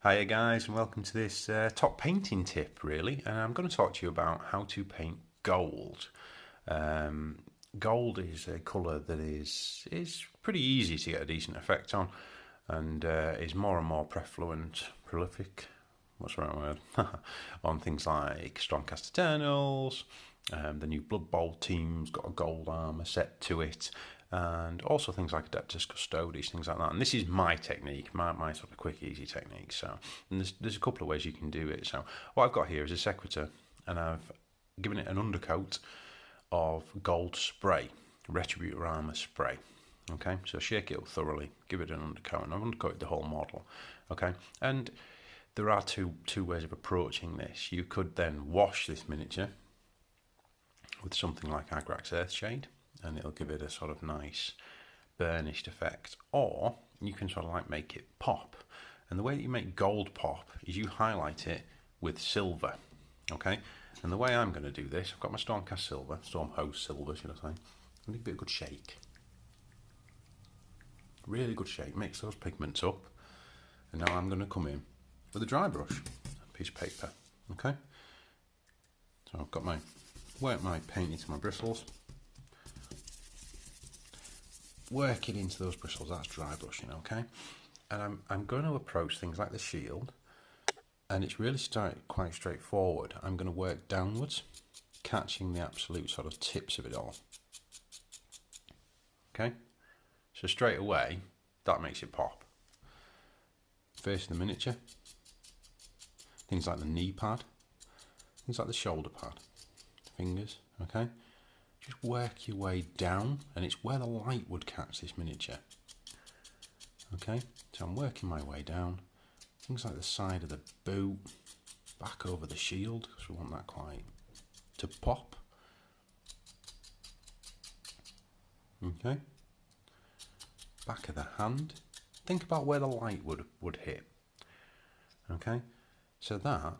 Hiya guys, and welcome to this top painting tip really, and I'm going to talk to you about how to paint gold. Gold is a colour that is pretty easy to get a decent effect on, and is more and more prolific, what's the right word, on things like Stormcast Eternals. The new Bloodbowl team's got a gold armour set to it, and also things like Custodes, things like that. And this is my technique, my sort of quick, easy technique. So, and there's a couple of ways you can do it. So, what I've got here is a sequitur, and I've given it an undercoat of gold spray, Retributor Armour spray. Okay, so shake it up thoroughly, give it an undercoat, and I've undercoated the whole model. Okay, and there are two ways of approaching this. You could then wash this miniature with something like Agrax Earthshade, and it'll give it a sort of nice burnished effect. Or you can sort of like make it pop. And the way that you make gold pop is you highlight it with silver. Okay? And the way I'm going to do this, I've got my Stormcast silver, Stormhose silver, should I say. I'm going to give it a good shake. Really good shake. Mix those pigments up. And now I'm going to come in with a dry brush, a piece of paper. Okay? So I've got work my paint into my bristles. Work it into those bristles, that's dry brushing, okay? And I'm going to approach things like the shield, and it's really quite straightforward. I'm going to work downwards, catching the absolute sort of tips of it all. Okay? So straight away, that makes it pop. Face of the miniature, things like the knee pad, things like the shoulder pad, fingers, okay? Just work your way down, and it's where the light would catch this miniature. Okay, so I'm working my way down. Things like the side of the boot, back over the shield, because we want that quite to pop. Okay, back of the hand. Think about where the light would hit. Okay, so that,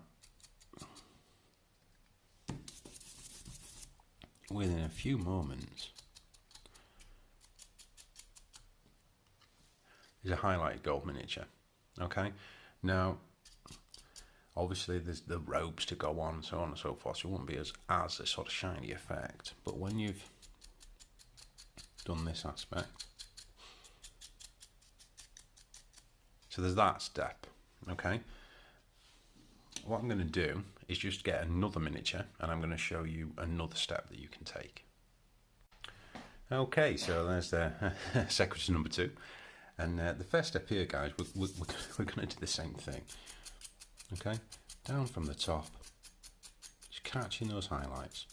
within a few moments, is a highlighted gold miniature. Okay, now obviously there's the robes to go on, so on and so forth, so it won't be as a sort of shiny effect. But when you've done this aspect, so there's that step. Okay, what I'm going to do is just get another miniature, and I'm going to show you another step that you can take. Okay, so there's the sequitur number 2, and the first step here, guys, we're going to do the same thing. Okay, down from the top, just catching those highlights.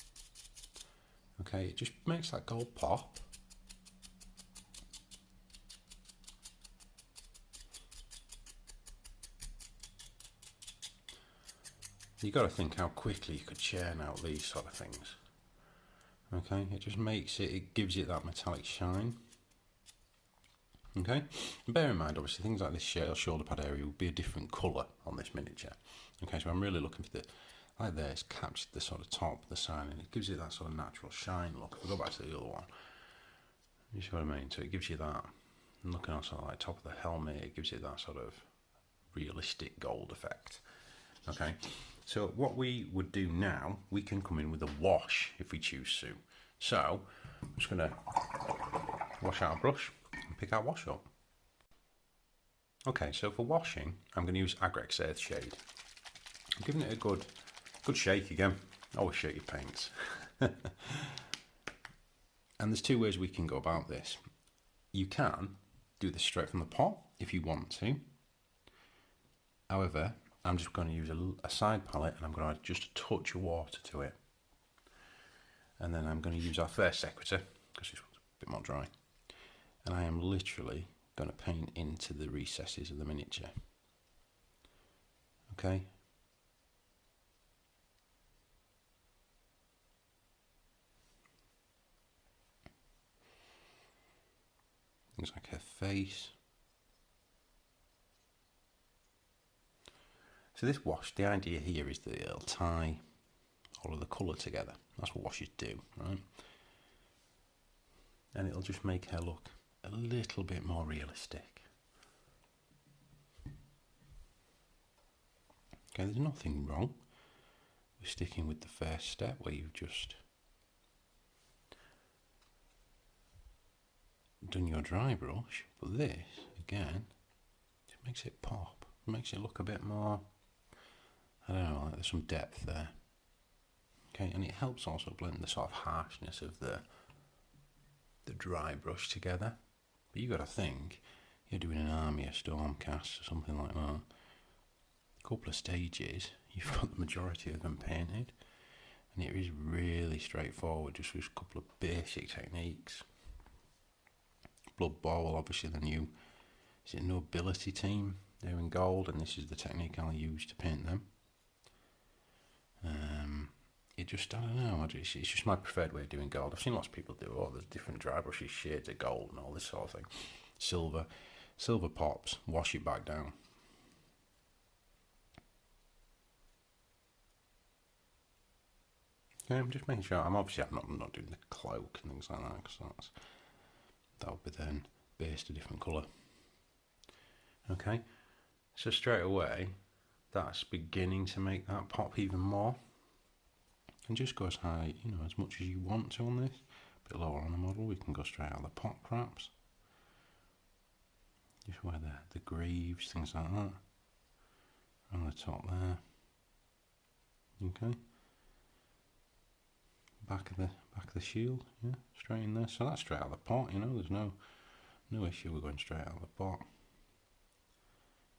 Okay, it just makes that gold pop. You've got to think how quickly you could churn out these sort of things. Okay, it just it gives it that metallic shine. Okay, and bear in mind, obviously, things like this shoulder pad area will be a different colour on this miniature. Okay, so I'm really looking for like there, it's captured the sort of top, the side, and it gives it that sort of natural shine look. If we go back to the other one, you see what I mean? So it gives you that, and looking at sort of like top of the helmet, it gives it that sort of realistic gold effect. Okay, so what we would do now, we can come in with a wash if we choose to. So I'm just going to wash out a brush and pick our wash up. Okay, so for washing, I'm going to use Agrax Earthshade. I'm giving it a good shake again. Always shake your paints. And there's 2 ways we can go about this. You can do this straight from the pot if you want to. However, I'm just going to use a side palette, and I'm going to add just a touch of water to it. And then I'm going to use our first sequitur, because this one's a bit more dry. And I am literally going to paint into the recesses of the miniature. Okay? Things like her face. So this wash, the idea here is that it'll tie all of the colour together. That's what washes do, right? And it'll just make her look a little bit more realistic. Okay, there's nothing wrong with sticking with the first step where you've just done your dry brush, but this, again, just makes it pop. It makes it look a bit more, I don't know, like there's some depth there. Okay, and it helps also blend the sort of harshness of the dry brush together. But you got to think, you're doing an Army, a Stormcast or something like that. A couple of stages, you've got the majority of them painted, and it is really straightforward, just with a couple of basic techniques. Bloodbowl, obviously the new, is it Nobility team? They're in gold, and this is the technique I'll use to paint them. It just, I don't know, it's just my preferred way of doing gold. I've seen lots of people do, there's different dry brushes, shades of gold and all this sort of thing. Silver pops, wash it back down. Okay, I'm just making sure, I'm not doing the cloak and things like that, because that would be then based a different colour. Okay, so straight away, that's beginning to make that pop even more. And just go as high, as much as you want to on this. A bit lower on the model, we can go straight out of the pot perhaps. Just where the greaves, things like that. On the top there. Okay. Back of the shield, yeah, straight in there. So that's straight out of the pot, there's no issue with going straight out of the pot.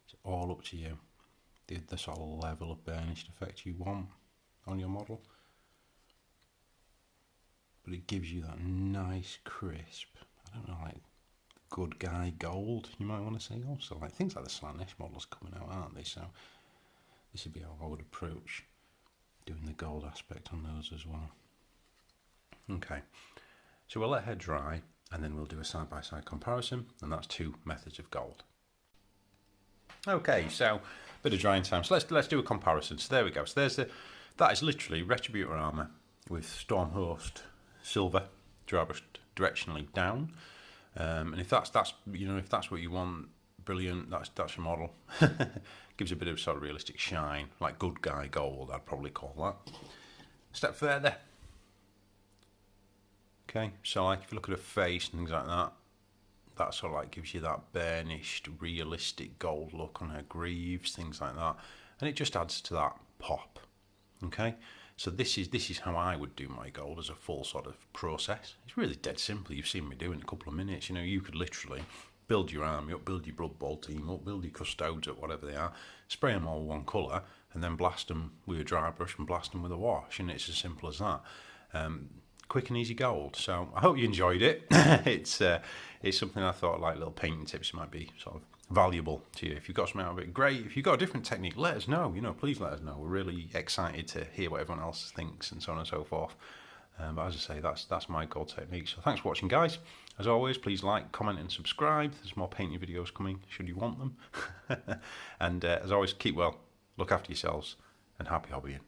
It's all up to you. The sort of level of burnished effect you want on your model. But it gives you that nice crisp, I don't know, like good guy gold, you might want to say also. Like things like the Slaanesh models coming out, aren't they? So this would be how I would approach doing the gold aspect on those as well. Okay, so we'll let her dry and then we'll do a side-by-side comparison, and that's two methods of gold. Okay, so a bit of drying time. So let's do a comparison. So there we go. So that is literally Retributor armour with Stormhost silver dry brushed directionally down. And if that's what you want, brilliant. That's your model. Gives a bit of sort of realistic shine, like good guy gold, I'd probably call that. Step further. Okay, so like if you look at her face and things like that, that sort of like gives you that burnished, realistic gold look on her greaves, things like that, and it just adds to that pop. Okay, so this is how I would do my gold as a full sort of process. It's really dead simple. You've seen me do it in a couple of minutes. You could literally build your army up, build your Bloodbowl team up, build your Custodes up, whatever they are, spray them all one colour, and then blast them with a dry brush and blast them with a wash, and it's as simple as that. Quick and easy gold. So I hope you enjoyed it. It's something I thought, like little painting tips, might be sort of valuable to you. If you've got something out of it, great. If you've got a different technique, let us know. Please let us know. We're really excited to hear what everyone else thinks and so on and so forth. But as I say, that's my gold technique. So thanks for watching, guys. As always, please like, comment and subscribe. There's more painting videos coming should you want them. And as always, keep well, look after yourselves, and happy hobbying.